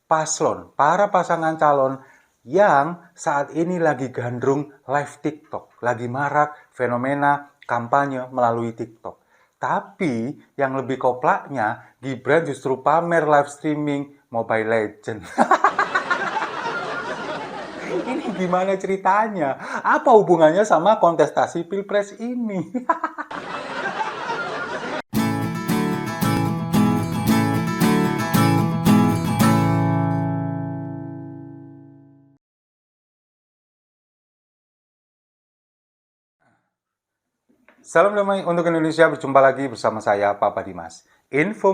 para pasangan calon yang saat ini lagi gandrung live TikTok, lagi marak fenomena kampanye melalui TikTok. Tapi yang lebih koplaknya, Gibran justru pamer live streaming Mobile Legends. Ini gimana ceritanya? Apa hubungannya sama kontestasi Pilpres ini? Salam damai untuk Indonesia, berjumpa lagi bersama saya, Papa Dimas. Info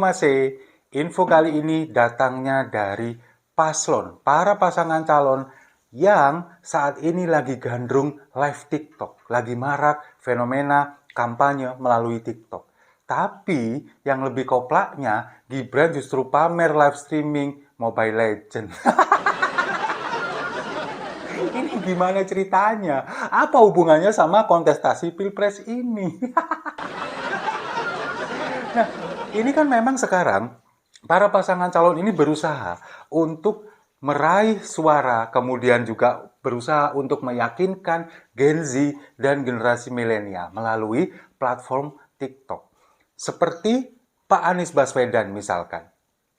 kali ini datangnya dari para pasangan calon yang saat ini lagi gandrung live TikTok, lagi marak fenomena kampanye melalui TikTok. Tapi yang lebih koplaknya, Gibran justru pamer live streaming Mobile Legends. Ini gimana ceritanya? Apa hubungannya sama kontestasi Pilpres ini? Nah, ini kan memang sekarang para pasangan calon ini berusaha untuk meraih suara, kemudian juga berusaha untuk meyakinkan Gen Z dan generasi milenial melalui platform TikTok. Seperti Pak Anies Baswedan misalkan.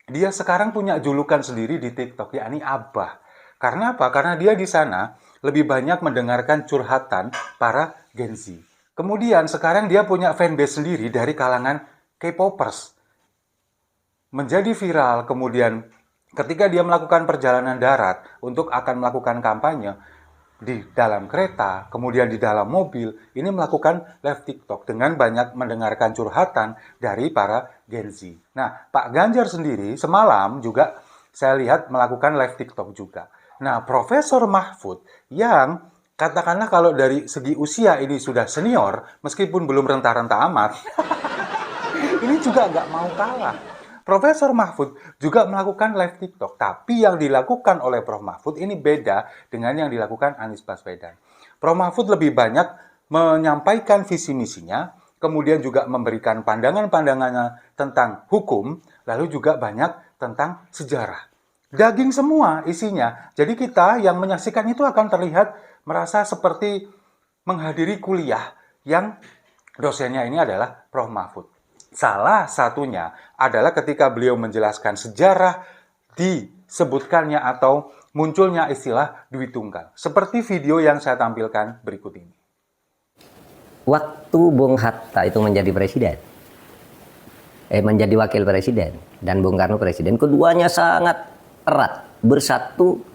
Dia sekarang punya julukan sendiri di TikTok, yakni Abah. Karena apa? Karena dia di sana lebih banyak mendengarkan curhatan para Gen Z. Kemudian sekarang dia punya fanbase sendiri dari kalangan K-popers. Menjadi viral, kemudian ketika dia melakukan perjalanan darat untuk akan melakukan kampanye, di dalam kereta, kemudian di dalam mobil, ini melakukan live TikTok dengan banyak mendengarkan curhatan dari para Gen Z. Nah, Pak Ganjar sendiri semalam juga saya lihat melakukan live TikTok juga. Nah, Profesor Mahfud yang katakanlah kalau dari segi usia ini sudah senior, meskipun belum renta-renta amat, ini juga nggak mau kalah. Profesor Mahfud juga melakukan live TikTok, tapi yang dilakukan oleh Prof. Mahfud ini beda dengan yang dilakukan Anies Baswedan. Prof. Mahfud lebih banyak menyampaikan visi misinya, kemudian juga memberikan pandangan-pandangannya tentang hukum, lalu juga banyak tentang sejarah. Daging semua isinya. Jadi kita yang menyaksikan itu akan terlihat merasa seperti menghadiri kuliah yang dosennya ini adalah Prof. Mahfud. Salah satunya adalah ketika beliau menjelaskan sejarah disebutkannya atau munculnya istilah duit tunggal. Seperti video yang saya tampilkan berikut ini. Waktu Bung Hatta itu menjadi presiden, menjadi wakil presiden, dan Bung Karno presiden, keduanya sangat erat, bersatu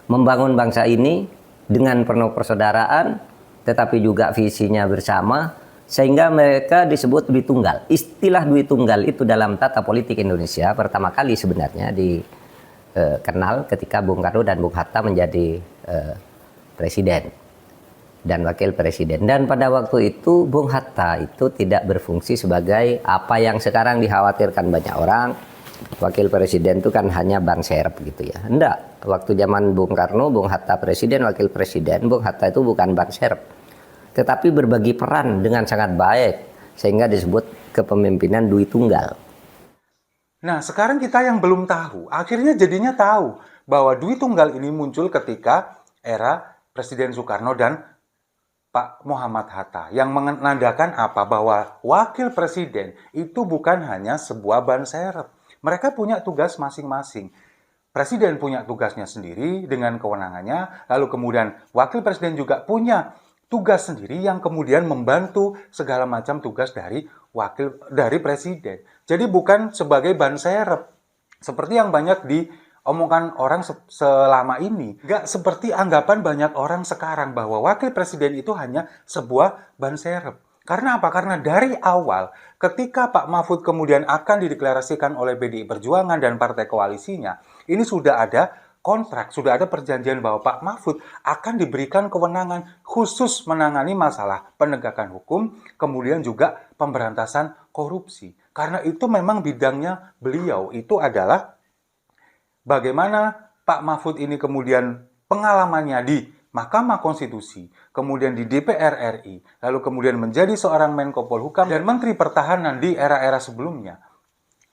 membangun bangsa ini dengan penuh persaudaraan, tetapi juga visinya bersama, sehingga mereka disebut duit tunggal. Istilah duit tunggal itu dalam tata politik Indonesia pertama kali sebenarnya dikenal ketika Bung Karno dan Bung Hatta menjadi presiden dan wakil presiden. Dan pada waktu itu Bung Hatta itu tidak berfungsi sebagai apa yang sekarang dikhawatirkan banyak orang. Wakil presiden itu kan hanya ban serep gitu ya. Enggak. Waktu zaman Bung Karno, Bung Hatta presiden, wakil presiden, Bung Hatta itu bukan ban serep, tetapi berbagi peran dengan sangat baik, sehingga disebut kepemimpinan duit tunggal. Nah, sekarang kita yang belum tahu, akhirnya jadinya tahu bahwa duit tunggal ini muncul ketika era Presiden Soekarno dan Pak Muhammad Hatta, yang menandakan apa? Bahwa wakil presiden itu bukan hanya sebuah ban serep. Mereka punya tugas masing-masing. Presiden punya tugasnya sendiri dengan kewenangannya, lalu kemudian wakil presiden juga punya tugas sendiri yang kemudian membantu segala macam tugas dari presiden. Jadi bukan sebagai ban serep seperti yang banyak diomongkan orang selama ini. Nggak seperti anggapan banyak orang sekarang bahwa wakil presiden itu hanya sebuah ban serep. Karena apa? Karena dari awal ketika Pak Mahfud kemudian akan dideklarasikan oleh PDI Perjuangan dan partai koalisinya, ini sudah ada kontrak, sudah ada perjanjian bahwa Pak Mahfud akan diberikan kewenangan khusus menangani masalah penegakan hukum, kemudian juga pemberantasan korupsi. Karena itu memang bidangnya beliau, itu adalah bagaimana Pak Mahfud ini kemudian pengalamannya di Mahkamah Konstitusi, kemudian di DPR RI, lalu kemudian menjadi seorang Menko Polhukam dan Menteri Pertahanan di era-era sebelumnya.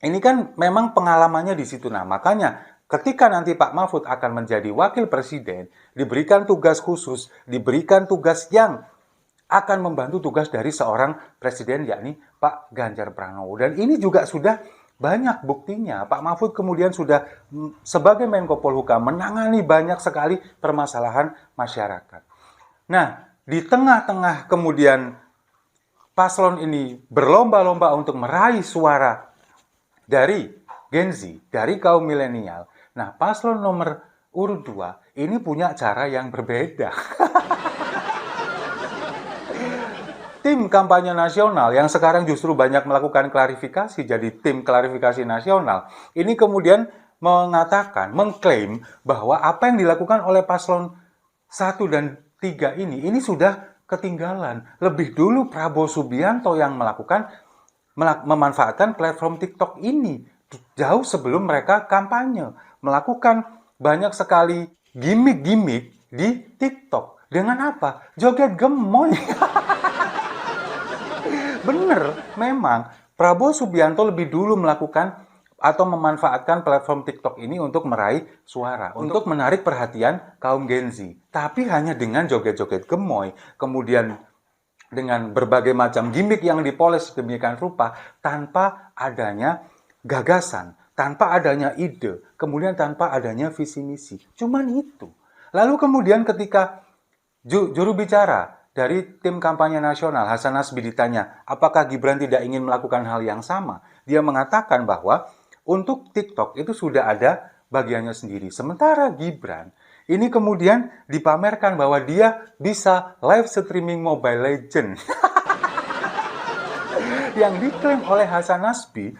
Ini kan memang pengalamannya di situ. Nah, makanya ketika nanti Pak Mahfud akan menjadi wakil presiden, diberikan tugas khusus, diberikan tugas yang akan membantu tugas dari seorang presiden, yakni Pak Ganjar Pranowo. Dan ini juga sudah banyak buktinya. Pak Mahfud kemudian sudah sebagai Menko Polhukam menangani banyak sekali permasalahan masyarakat. Nah, di tengah-tengah kemudian paslon ini berlomba-lomba untuk meraih suara dari Gen Z, dari kaum milenial. Nah, paslon nomor urut 2 ini punya cara yang berbeda. Tim kampanye nasional yang sekarang justru banyak melakukan klarifikasi jadi tim klarifikasi nasional, ini kemudian mengatakan, mengklaim bahwa apa yang dilakukan oleh paslon 1 dan 3 ini sudah ketinggalan. Lebih dulu Prabowo Subianto yang memanfaatkan platform TikTok ini jauh sebelum mereka kampanye, melakukan banyak sekali gimmick-gimmick di TikTok. Dengan apa? Joget gemoy. Bener, memang Prabowo Subianto lebih dulu melakukan atau memanfaatkan platform TikTok ini untuk meraih suara, untuk menarik perhatian kaum Gen Z. Tapi hanya dengan joget-joget gemoy, kemudian dengan berbagai macam gimmick yang dipoles sedemikian rupa, tanpa adanya gagasan, tanpa adanya ide, kemudian tanpa adanya visi misi. Cuman itu. Lalu kemudian ketika juru bicara dari tim kampanye nasional, Hasan Nasbi, ditanya, apakah Gibran tidak ingin melakukan hal yang sama? Dia mengatakan bahwa untuk TikTok itu sudah ada bagiannya sendiri. Sementara Gibran ini kemudian dipamerkan bahwa dia bisa live streaming Mobile Legends. Yang diklaim oleh Hasan Nasbi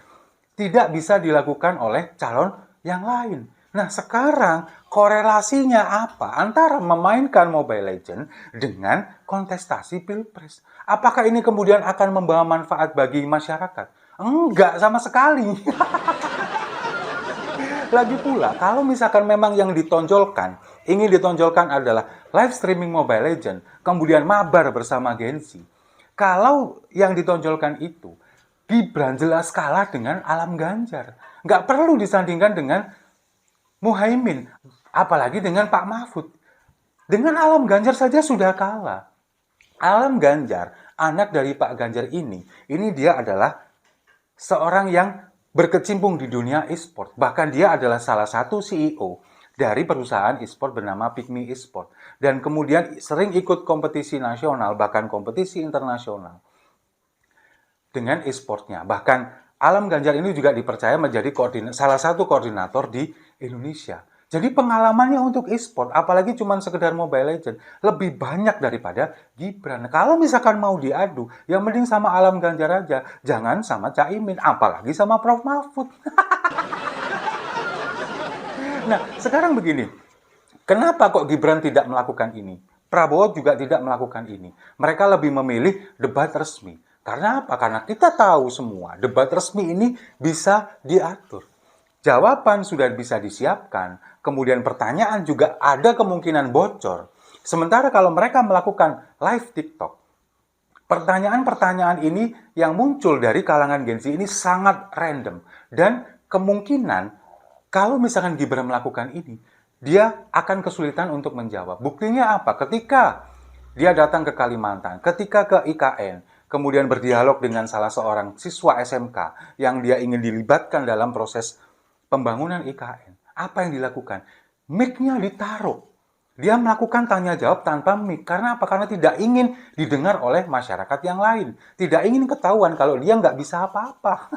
tidak bisa dilakukan oleh calon yang lain. Nah, sekarang korelasinya apa antara memainkan Mobile Legends dengan kontestasi Pilpres? Apakah ini kemudian akan membawa manfaat bagi masyarakat? Enggak sama sekali. Lagi pula, kalau misalkan memang yang ingin ditonjolkan adalah live streaming Mobile Legends, kemudian mabar bersama Gen Z. Kalau yang ditonjolkan itu, Gibran jelas kalah dengan Alam Ganjar. Nggak perlu disandingkan dengan Muhaimin, apalagi dengan Pak Mahfud. Dengan Alam Ganjar saja sudah kalah. Alam Ganjar, anak dari Pak Ganjar ini dia adalah seorang yang berkecimpung di dunia e-sport. Bahkan dia adalah salah satu CEO dari perusahaan e-sport bernama Pygmy e-sport. Dan kemudian sering ikut kompetisi nasional, bahkan kompetisi internasional dengan e-sportnya. Bahkan Alam Ganjar ini juga dipercaya menjadi salah satu koordinator di Indonesia. Jadi pengalamannya untuk e-sport, apalagi cuma sekedar Mobile Legends, lebih banyak daripada Gibran. Kalau misalkan mau diadu, yang mending sama Alam Ganjar aja. Jangan sama Caimin, apalagi sama Prof. Mahfud. Nah, sekarang begini. Kenapa kok Gibran tidak melakukan ini? Prabowo juga tidak melakukan ini. Mereka lebih memilih debat resmi. Karena apa? Karena kita tahu semua, debat resmi ini bisa diatur. Jawaban sudah bisa disiapkan, kemudian pertanyaan juga ada kemungkinan bocor. Sementara kalau mereka melakukan live TikTok, pertanyaan-pertanyaan ini yang muncul dari kalangan Gen Z ini sangat random. Dan kemungkinan kalau misalkan Gibran melakukan ini, dia akan kesulitan untuk menjawab. Buktinya apa? Ketika dia datang ke Kalimantan, ketika ke IKN, kemudian berdialog dengan salah seorang siswa SMK yang dia ingin dilibatkan dalam proses pembangunan IKN. Apa yang dilakukan? Mic-nya ditaruh. Dia melakukan tanya jawab tanpa mic. Karena apa? Karena tidak ingin didengar oleh masyarakat yang lain. Tidak ingin ketahuan kalau dia nggak bisa apa-apa.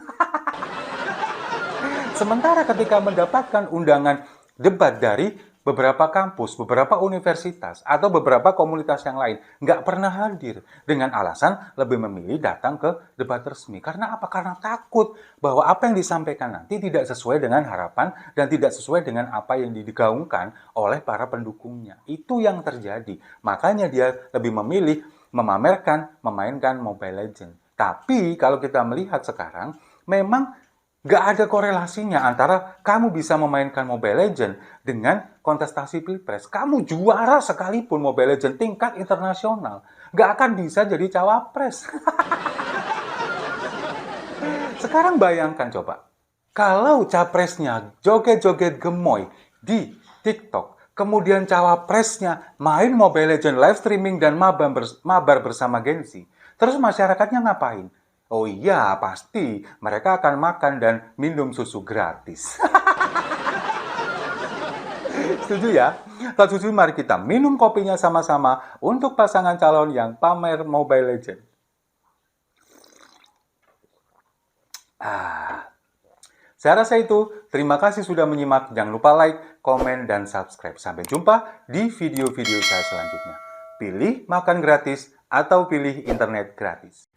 Sementara ketika mendapatkan undangan debat dari beberapa kampus, beberapa universitas, atau beberapa komunitas yang lain, nggak pernah hadir dengan alasan lebih memilih datang ke debat resmi. Karena apa? Karena takut bahwa apa yang disampaikan nanti tidak sesuai dengan harapan dan tidak sesuai dengan apa yang digaungkan oleh para pendukungnya. Itu yang terjadi. Makanya dia lebih memilih memainkan Mobile Legends. Tapi kalau kita melihat sekarang, memang nggak ada korelasinya antara kamu bisa memainkan Mobile Legends dengan kontestasi Pilpres. Kamu juara sekalipun Mobile Legends tingkat internasional, nggak akan bisa jadi cawapres. Sekarang bayangkan coba, Kalau capresnya joget-joget gemoy di TikTok, kemudian cawapresnya main Mobile Legends live streaming dan mabar bersama Gen Z, terus masyarakatnya ngapain? Oh iya, pasti mereka akan makan dan minum susu gratis. Setuju ya? Tak setuju, mari kita minum kopinya sama-sama untuk pasangan calon yang pamer Mobile Legends. Saya rasa itu. Terima kasih sudah menyimak. Jangan lupa like, komen, dan subscribe. Sampai jumpa di video-video saya selanjutnya. Pilih makan gratis atau pilih internet gratis.